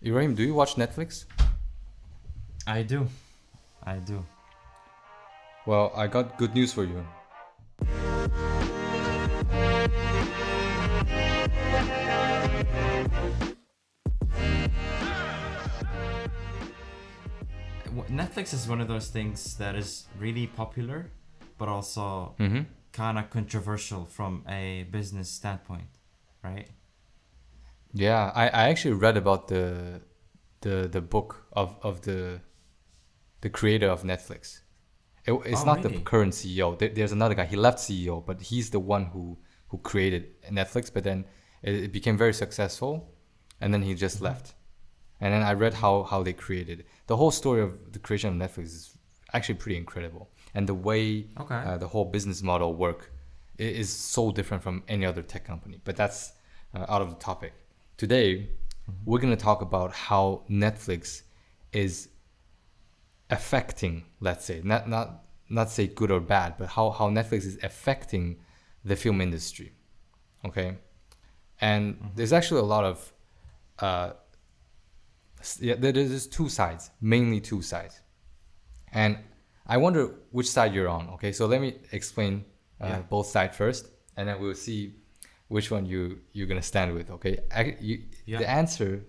Ibrahim, do you watch Netflix? I do. I do. Well, I got good news for you. Netflix is one of those things that is really popular, but also Mm-hmm. kind of controversial from a business standpoint, right? Yeah, I actually read about the book of the creator of Netflix. It's Oh, not the really? current CEO. There's another guy. He left CEO, but he's the one who created Netflix. But then it became very successful, and then he just Mm-hmm. left. And then I read how they created it. The whole story of the creation of Netflix is actually pretty incredible, and the way Okay. the whole business model is so different from any other tech company. But that's out of the topic. Today, Mm-hmm. we're gonna talk about how Netflix is affecting, let's say, not say good or bad, but how Netflix is affecting the film industry. Okay, and Mm-hmm. there's actually a lot of uh, yeah, there's two sides, mainly two sides, and I wonder which side you're on. Okay, so let me explain Yeah. both sides first, and then we'll see which one you're gonna stand with. Okay, Yeah. the answer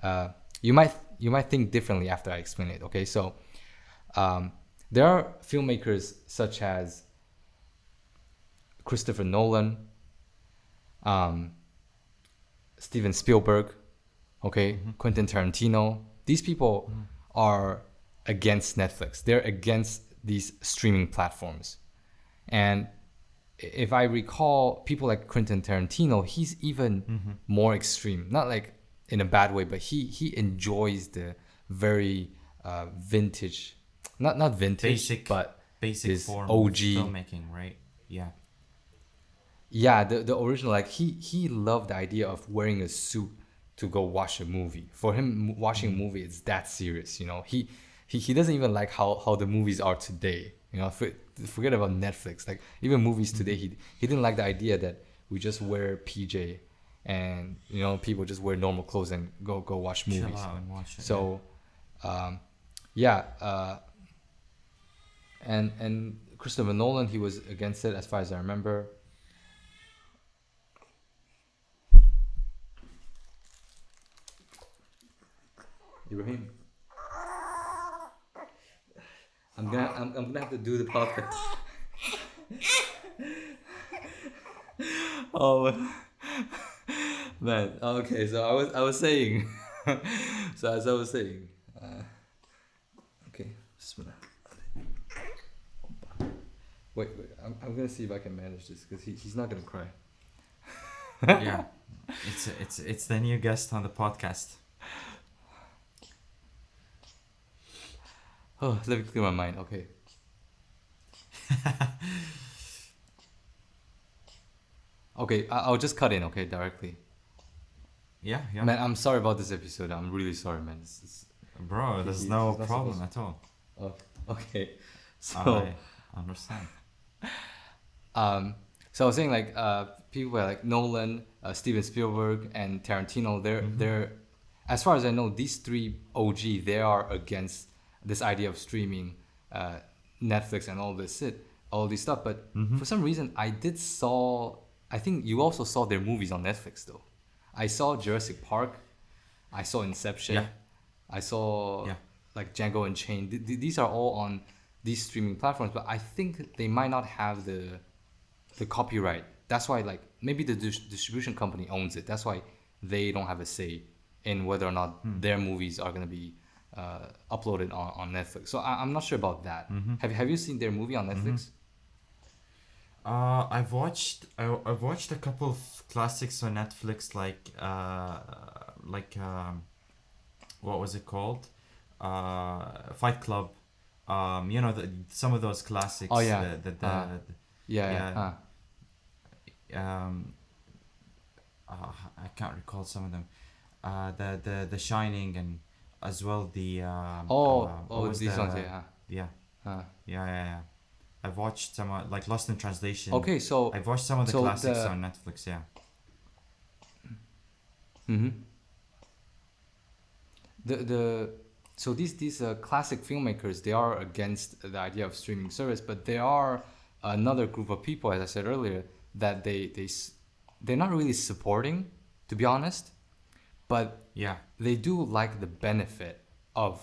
uh, you might think differently after I explain it. Okay, so um, there are filmmakers such as Christopher Nolan, um, Steven Spielberg, okay, Mm-hmm. Quentin Tarantino. These people Mm-hmm. are against Netflix. They're against these streaming platforms. And if I recall, people like Quentin Tarantino, he's even Mm-hmm. more extreme. Not like in a bad way, but he enjoys the very vintage, not vintage, Basic, but basic this form of OG. filmmaking, right? Yeah. Yeah, the original, like he loved the idea of wearing a suit to go watch a movie. For him, watching a Mm-hmm. movie is that serious, you know. He doesn't even like how the movies are today. You know, forget about Netflix. Like even movies Mm-hmm. today, he didn't like the idea that we just wear PJ and you know people just wear normal clothes and go watch Chill movies. out and watch it. Yeah. So um, yeah, and Christopher Nolan, he was against it as far as I remember. Ibrahim. I'm gonna have to do the podcast. Oh man. Okay, so I was saying. So as I was saying. Okay. Bismillah. Wait. I'm gonna see if I can manage this because he's not gonna cry. Yeah. It's the new guest on the podcast. Oh, let me clear my mind. Okay. Okay. I'll just cut in. Okay, directly. Yeah. Yeah. Man, I'm sorry about this episode. I'm really sorry, man. Bro, there's He's no not problem supposed. at all. Oh, okay. So I understand. Um, so I was saying like people like Nolan, Steven Spielberg, and Tarantino. Mm-hmm. They're as far as I know, these three OG they are against this idea of streaming, uh, Netflix and all this stuff. But Mm-hmm. for some reason, I think you also saw their movies on Netflix though. I saw Jurassic Park. I saw Yeah. Inception. I saw Yeah. like Django Unchained. These are all on these streaming platforms, but I think they might not have the copyright. That's why like maybe the distribution company owns it. That's why they don't have a say in whether or not Hmm. their movies are gonna be uploaded on Netflix. So I'm not sure about that. Mm-hmm. Have you seen their movie on Mm-hmm. Netflix? I've watched a couple of classics on Netflix like what was it called? Fight Club. Some of those Oh classics. yeah, yeah, Yeah. huh. Um, I can't recall some of them. The Shining and as well the what Oh, was these ones, the yeah, yeah huh. yeah. I've watched some like Lost in Translation. Okay, I've watched some of the so classics the on Netflix. Yeah. mm-hmm. the so these classic filmmakers, they are against the idea of streaming service, but there are another group of people, as I said earlier, that they're not really supporting, to be honest, but Yeah. they do like the benefit of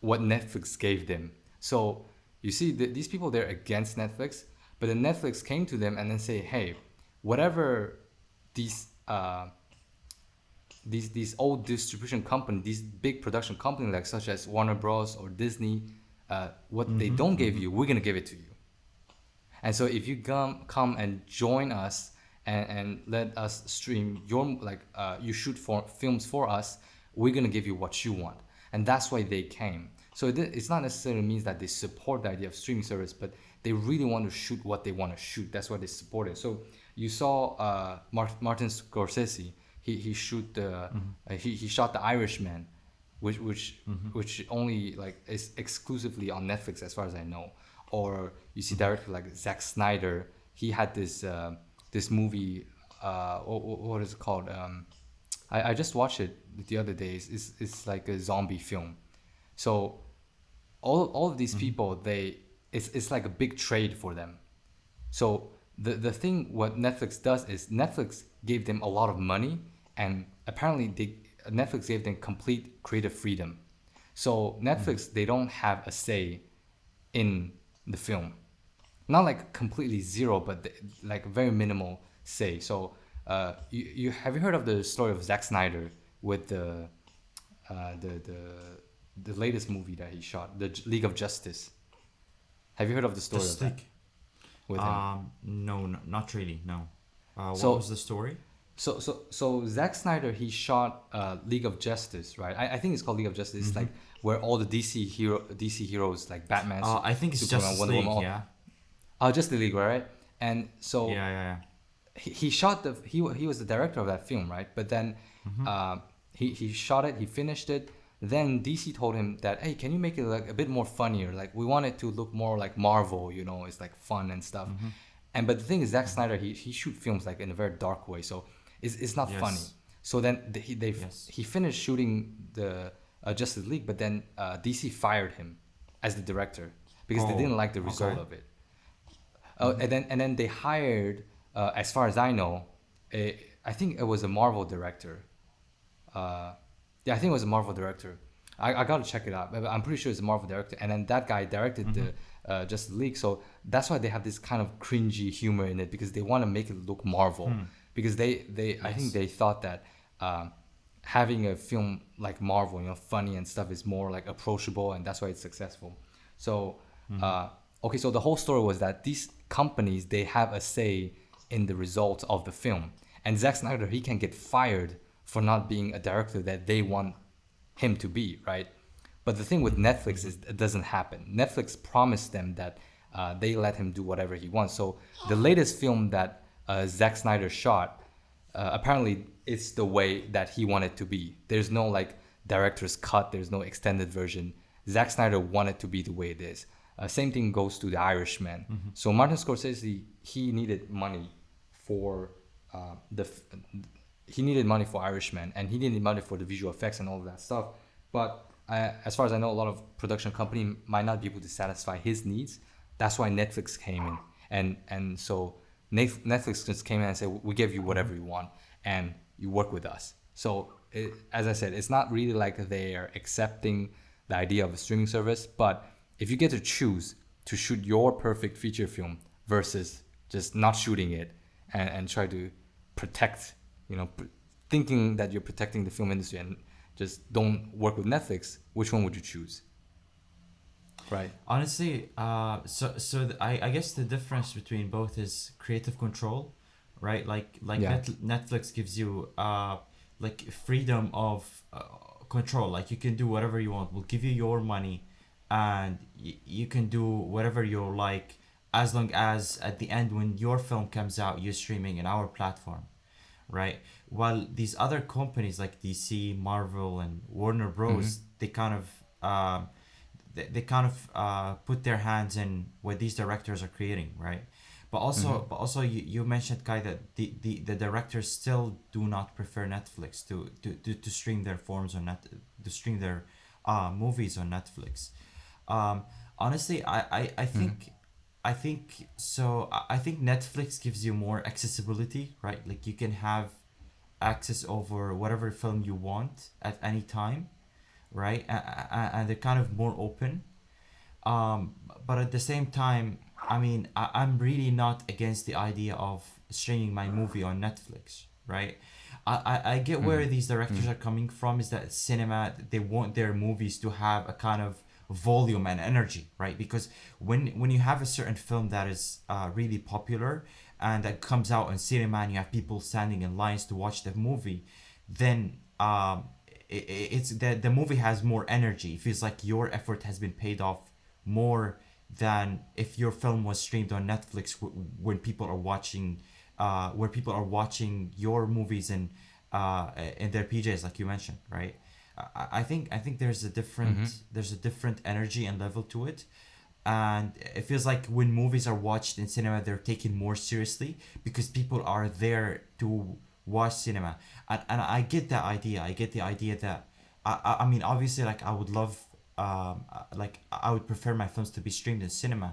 what Netflix gave them. So you see, these people, they're against Netflix, but then Netflix came to them and then say, hey, whatever these these old distribution companies, these big production companies like such as Warner Bros. Or Disney, what they don't give you, we're gonna give it to you. And so if you come and join us and let us stream your you shoot for films for us, we're gonna give you what you want. And that's why they came. So it's not necessarily means that they support the idea of streaming service, but they really want to shoot what they want to shoot. That's why they support it. So you saw Martin Scorsese. He shoot the he shot The Irishman, which only like is exclusively on Netflix as far as I know. Or you see director like Zack Snyder. He had this movie. What is it called? I just watched it the other day. It's like a zombie film. So all of these people, it's like a big trade for them. So the thing what Netflix does is Netflix gave them a lot of money, and apparently Netflix gave them complete creative freedom. So Netflix, they don't have a say in the film, not like completely zero, but like very minimal say. So you have you heard of the story of Zack Snyder with the latest movie that he shot, the League of Justice? Have you heard of the story of that with him? No, not really. No. What So was the story? so Zack Snyder, he shot League of Justice, right? I think it's called League of Justice. It's like where all the DC heroes like Batman, I think it's Superman, Justice Wonder League. Woman. Yeah. Just the League, right? And so Yeah. he shot he was the director of that film, right? But then he shot it, he finished it. Then DC told him that, hey, can you make it like a bit more funnier? Like we want it to look more like Marvel, it's like fun and stuff. And but the thing is, Zack Snyder, he shoot films like in a very dark way, so it's not Yes. funny. So then Yes. he finished shooting the Justice League, but then DC fired him as the director because they didn't like the result okay. of it. And then they hired, as far as I know, I think it was a Marvel director. Yeah, I think it was a Marvel director. I gotta check it out, but I'm pretty sure it's a Marvel director. And then that guy directed the Justice League, so that's why they have this kind of cringy humor in it because they want to make it look Marvel. Because I think they thought that having a film like Marvel, funny and stuff, is more like approachable, and that's why it's successful. So okay, so the whole story was that these companies, they have a say in the results of the film, and Zack Snyder, he can get fired for not being a director that they want him to be, right? But the thing with Netflix is it doesn't happen. Netflix promised them that they let him do whatever he wants. So the latest film that Zack Snyder shot, apparently it's the way that he wanted to be. There's no like director's cut. There's no extended version. Zack Snyder wanted to be the way it is. Same thing goes to The Irishman. So Martin Scorsese, he needed money for he needed money for Irishman, and he needed money for the visual effects and all of that stuff. But as far as I know, a lot of production company might not be able to satisfy his needs. That's why Netflix came in, and so Netflix just came in and said, we give you whatever you want, and you work with us. So as I said, it's not really like they're accepting the idea of a streaming service, but if you get to choose to shoot your perfect feature film versus just not shooting it and try to protect, thinking that you're protecting the film industry and just don't work with Netflix, which one would you choose? Right. Honestly, I guess the difference between both is creative control, right? Like Yeah. Netflix gives you like freedom of control. Like you can do whatever you want. We'll give you your money, and you can do whatever you like, as long as at the end when your film comes out, you're streaming in our platform, right? While these other companies like DC, Marvel, and Warner Bros, they kind of put their hands in what these directors are creating, right? but also you mentioned, Kai, that the directors still do not prefer Netflix to stream their forms on net to stream their movies on Netflix. Um, Honestly, I think so. I think Netflix gives you more accessibility, right? Like you can have access over whatever film you want at any time, right? And they're kind of more open. But at the same time, I mean, I'm really not against the idea of streaming my movie on Netflix, right? I get where these directors are coming from, is that cinema, they want their movies to have a kind of volume and energy, right? Because when you have a certain film that is really popular and that comes out in cinema and you have people standing in lines to watch the movie, then it's the movie has more energy. It feels like your effort has been paid off more than if your film was streamed on Netflix when people are watching, where people are watching your movies in their PJs, like you mentioned, right? I think there's a different energy and level to it, and it feels like when movies are watched in cinema, they're taken more seriously because people are there to watch cinema, and I get that idea. I get the idea that I mean, obviously, like I would love, like I would prefer my films to be streamed in cinema,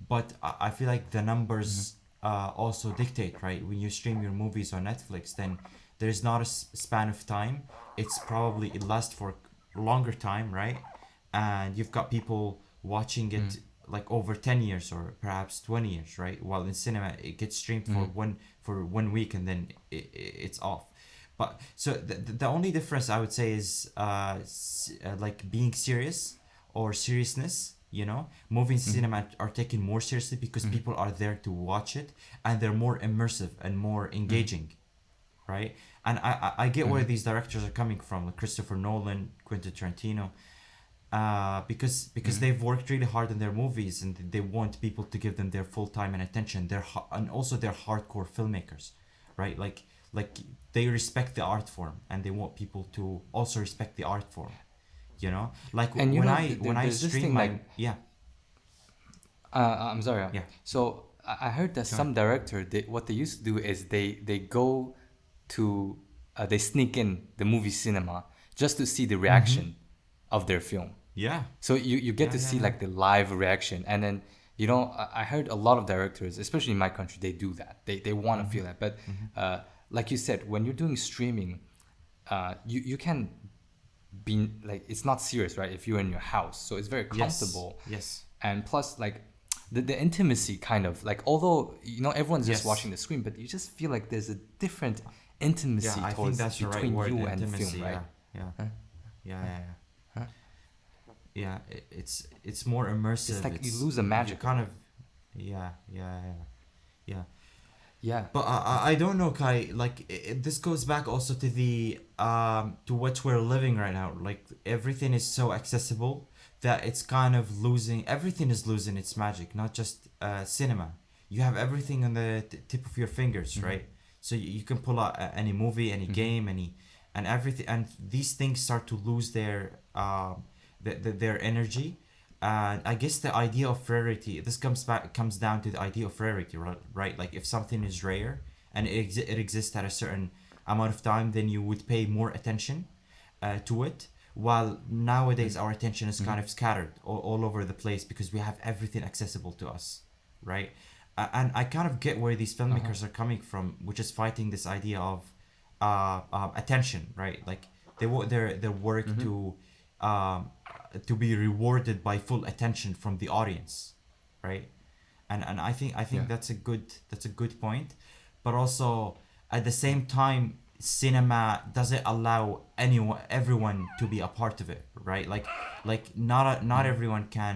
but I feel like the numbers also dictate, right? When you stream your movies on Netflix, then there's not a span of time. It's probably it lasts for longer time, right? And you've got people watching it like over 10 years or perhaps 20 years, right? While in cinema it gets streamed for 1 week and then it's off. But so the only difference I would say is like being serious or seriousness. Movies in cinema are taken more seriously because people are there to watch it, and they're more immersive and more engaging, right? And I get where these directors are coming from, like Christopher Nolan, Quentin Tarantino, because they've worked really hard on their movies and they want people to give them their full time and attention. And also they're hardcore filmmakers, right? Like they respect the art form and they want people to also respect the art form. Like And when I there's this stream thing my like, yeah I'm sorry. yeah So I heard that go ahead. some director, what they used to do is they go to they sneak in the movie cinema just to see the reaction of their film. Yeah, So you get yeah, to yeah, see yeah. like the live reaction, and then I heard a lot of directors, especially in my country, they do that. They want to feel that, but like you said, when you're doing streaming, you can be like, it's not serious, right? If you're in your house, so it's very Yes, comfortable, yes, and plus like the intimacy kind of like, although everyone's just yes. watching the screen, but you just feel like there's a different Yeah, intimacy I think towards that's the right between word, you and film, intimacy. right? Yeah, yeah, Huh? yeah, yeah, yeah. Huh? Yeah, it's more It's immersive. like you It's lose the you magic of kind it. of yeah, yeah, yeah, yeah. Yeah. But I don't know, Kai. Like this goes back also to the to what we're living right now. Like everything is so accessible that it's kind of losing. Everything is losing its magic. Not just cinema. You have everything on the tip of your fingers, right? So you can pull out any movie, any game, and everything. And these things start to lose their energy. And I guess the idea of rarity, this comes down to the idea of rarity, right? Right? Like if something is rare and it exists at a certain amount of time, then you would pay more attention to it. While nowadays our attention is kind of scattered all over the place because we have everything accessible to us, right? And I kind of get where these filmmakers are coming from, which is fighting this idea of attention, right? Like they want their work um, to be rewarded by full attention from the audience, right? And I think Yeah. that's a good point, but also at the same time, cinema doesn't allow everyone to be a part of it, right? Like not everyone can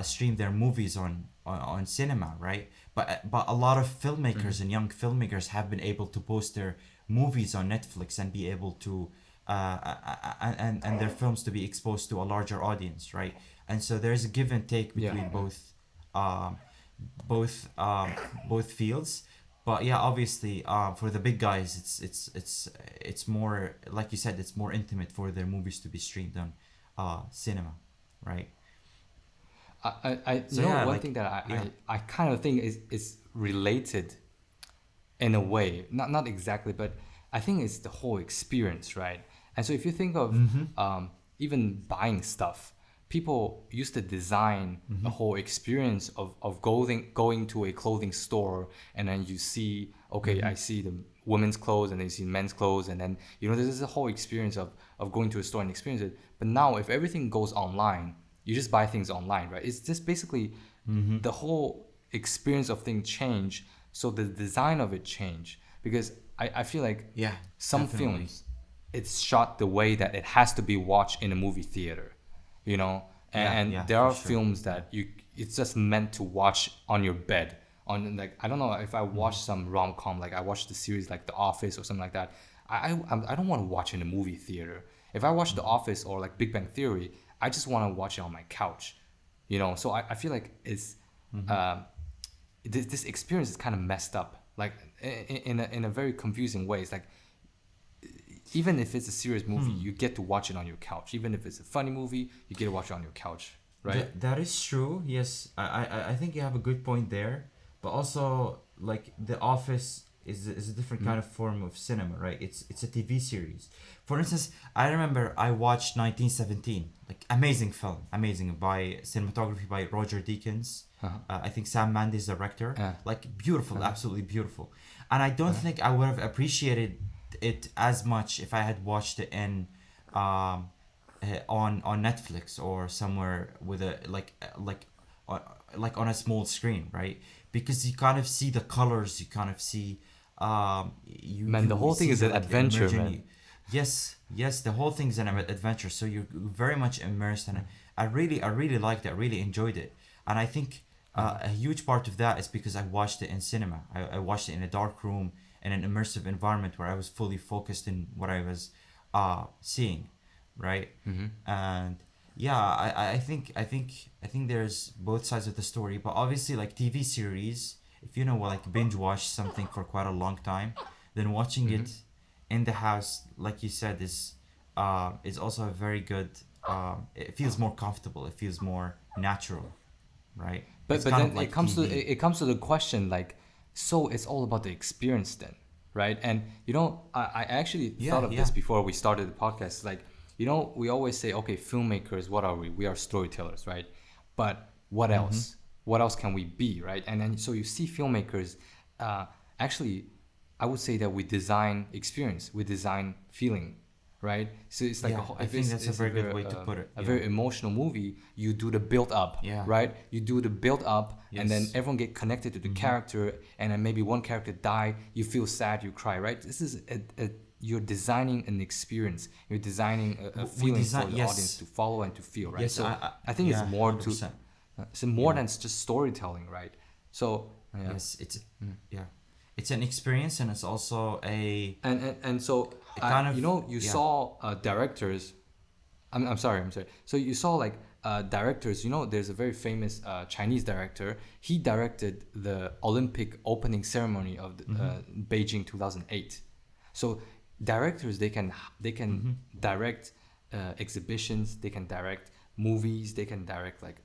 stream their movies on cinema, right? But a lot of filmmakers and young filmmakers have been able to post their movies on Netflix and be able to and their films to be exposed to a larger audience, right? And so there's a give and take Yeah. between um, both fields. But yeah, obviously, for the big guys, it's more, like you said, it's more intimate for their movies to be streamed on cinema, right? you So know, yeah, one like thing that yeah. I kind of think is related in a way, not exactly, but I think it's the whole experience, right? And so if you think of Mm-hmm. even buying stuff, people used to design a whole experience of going to a clothing store, and then you see, okay, Mm-hmm. I see the women's clothes and then you see men's clothes, and then you know this is a whole experience of going to a store and experience it. But now if everything goes online, you just buy things online, right? It's just basically Mm-hmm. the whole experience of thing change, so the design of it change. Because I feel like Yeah, some definitely. films, it's shot the way that it has to be watched in a movie theater, you know. Yeah, And yeah, there for are sure. films Yeah. that you it's just meant to watch on your bed, on like, I don't know, if I Mm-hmm. watch some rom-com, like I watch the series like The Office or something like that, I don't want to watch in a movie theater. If I watch The Mm-hmm. Office or like Big Bang Theory, I just want to watch it on my couch, you know. So I feel like it's Mm-hmm. um, this experience is kind of messed up, like in a very confusing way. It's like even if it's a serious movie, Hmm. you get to watch it on your couch. Even if it's a funny movie, you get to watch it on your couch, right? That is true. Yes, I think you have a good point there. But also, like The Office is a different Mm. kind of form of cinema, right? It's a TV series. For instance, I remember I watched 1917, like amazing film, amazing by cinematography by Roger Deakins. Uh-huh. I think Sam Mendes director. Uh, Like beautiful, uh, absolutely beautiful. And I don't think I would have appreciated it as much if I had watched it in um on Netflix or somewhere with a on, like on a small screen, right? Because you kind of see the colors, you kind of see Man, the you whole thing see is the an like the adventure, man. emerging. Yes, yes, the whole thing's an adventure, so you're very much immersed in it. I really liked it, I really enjoyed it. And I think a huge part of that is because I watched it in cinema. I watched it in a dark room in an immersive environment where I was fully focused in what I was seeing, right? Mm-hmm. And yeah, I think there's both sides of the story, but obviously like TV series, if you know like binge watch something for quite a long time, then watching Mm-hmm. it in the house, like you said, is also a very good. It feels more comfortable. It feels more natural, right? It's But kind of then like TV. it comes to the question, like, so it's all about the experience then, right? And you know, I actually Yeah, thought of yeah. this before we started the podcast. Like, you know, we always say, okay, filmmakers, what are we? We are storytellers, right? But what Mm-hmm. else? What else can we be, right? And then so you see filmmakers, uh, actually, I would say that we design experience, we design feeling, right? So it's like Yeah, I if think that's a it's a very good very way to put it. a Yeah. very emotional movie, you do the build up, Yeah. right? You do the build up, and then Yes. everyone get connected to the Mm-hmm. character, and then maybe one character die, you feel sad, you cry, right? This is you're designing an experience. You're designing a We feeling for design. the audience Yes. to follow and to feel, right? Yes. So I think it's Yeah. more to 100%. it's more Yeah. than just storytelling, right? So yeah. Yes. Yeah. It's an experience and it's also And so a kind of you know, you yeah. saw directors. I'm sorry, I'm sorry. So you saw like directors. You know, there's a very famous Chinese director. He directed the Olympic opening ceremony of the, Mm-hmm. Beijing 2008. So directors, they can Mm-hmm. direct exhibitions. They can direct movies. They can direct like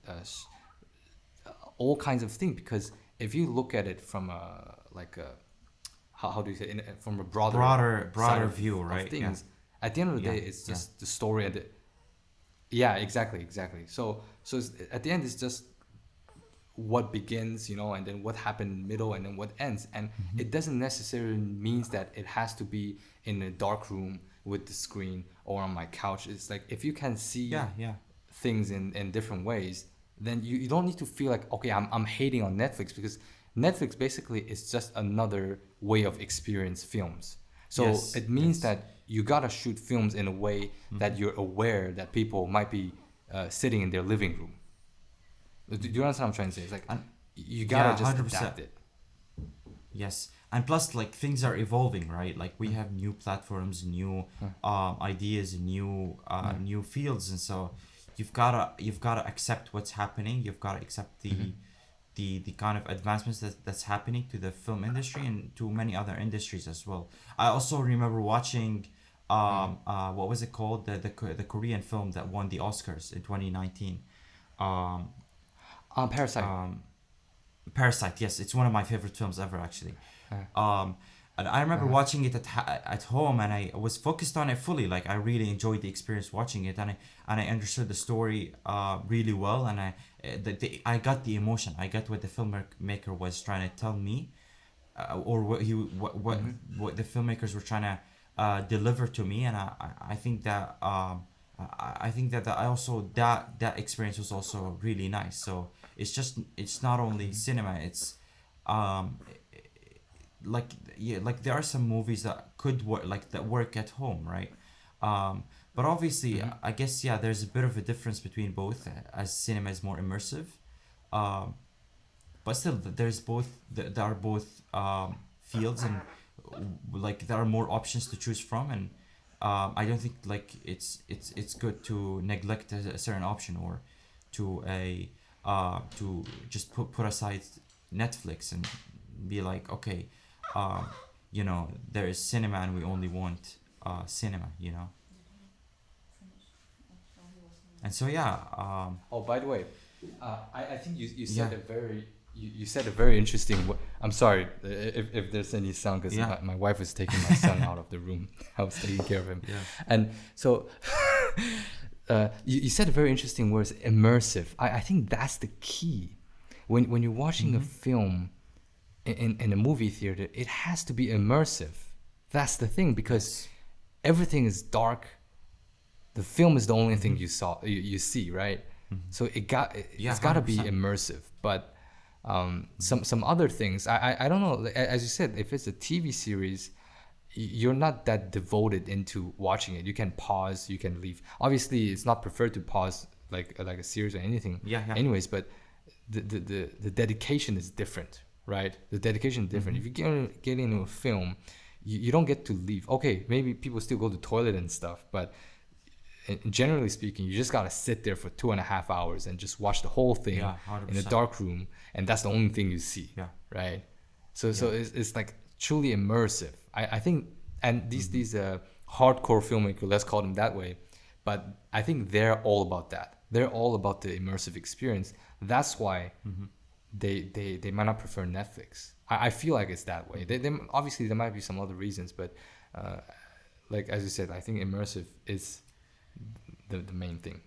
all kinds of things. Because if you look at it from a like a how do you say, from a broader side Broader view, of right? Yeah. things, at the end of the Yeah. day, it's Yeah. just the story and the, yeah, exactly. So at the end, it's just what begins, you know, and then what happened in the middle, and then what ends. And Mm-hmm. it doesn't necessarily means that it has to be in a dark room with the screen or on my couch. It's like if you can see Yeah. Yeah. things in different ways, then you don't need to feel like, okay, I'm hating on Netflix, because Netflix basically is just another way of experience films. So Yes. it means Yes. that you gotta shoot films in a way Mm-hmm. that you're aware that people might be sitting in their living room. Do you understand what I'm trying to say? It's like And you gotta yeah, just 100%. adapt it. Yes, and plus, like things are evolving, right? Like we have new platforms, new ideas, new fields, and so you've gotta accept what's happening. You've gotta accept the kind of advancements that's happening to the film industry and to many other industries as well. I also remember watching what was it called, the Korean film that won the Oscars in 2019. Um, Parasite. Parasite, yes, it's one of my favorite films ever, actually. Uh, And I remember watching it at home, and I was focused on it fully. Like I really enjoyed the experience watching it, and I understood the story really well, and I got the emotion. I got what the filmmaker was trying to tell me, or what the filmmakers were trying to deliver to me, and I think that I think that I also that experience was also really nice. So it's not only cinema, it's um like yeah, like there are some movies that could work, like that work at home, right? But obviously I guess, yeah, there's a bit of a difference between both, as cinema is more immersive. um but still there's both, there are both fields, and like there are more options to choose from, and I don't think like it's good to neglect a certain option, or to just put aside Netflix and be like, okay, um there is cinema and we only want cinema, and so yeah. Oh, by the way, I think you Yeah. said a very you said a very interesting. I'm sorry if there's any sound, because Yeah. my wife was taking my son out of the room. I was taking care of him, Yeah. and so you said a very interesting words, immersive. I think that's the key. When you're watching a film in a movie theater, it has to be immersive. That's the thing, because everything is dark. The film is the only thing you see, right? So Yeah, it's got to be 100%. immersive. But some other things, I don't know. As you said, if it's a TV series, you're not that devoted into watching it. You can pause, you can leave. Obviously, it's not preferred to pause like a series or anything. Yeah, yeah. Anyways, but the dedication is different, right? The dedication is different. If you get into a film, you don't get to leave. Okay, maybe people still go to toilet and stuff, but generally speaking, you just gotta sit there for 2.5 hours and just watch the whole thing Yeah, in a 100%. dark room, and that's the only thing you see. Yeah. Right. So it's like truly immersive. I think, and these hardcore filmmakers, let's call them that way, but I think they're all about that. They're all about the immersive experience. That's why they might not prefer Netflix. I feel like it's that way. They obviously there might be some other reasons, but like as you said, I think immersive is the main thing.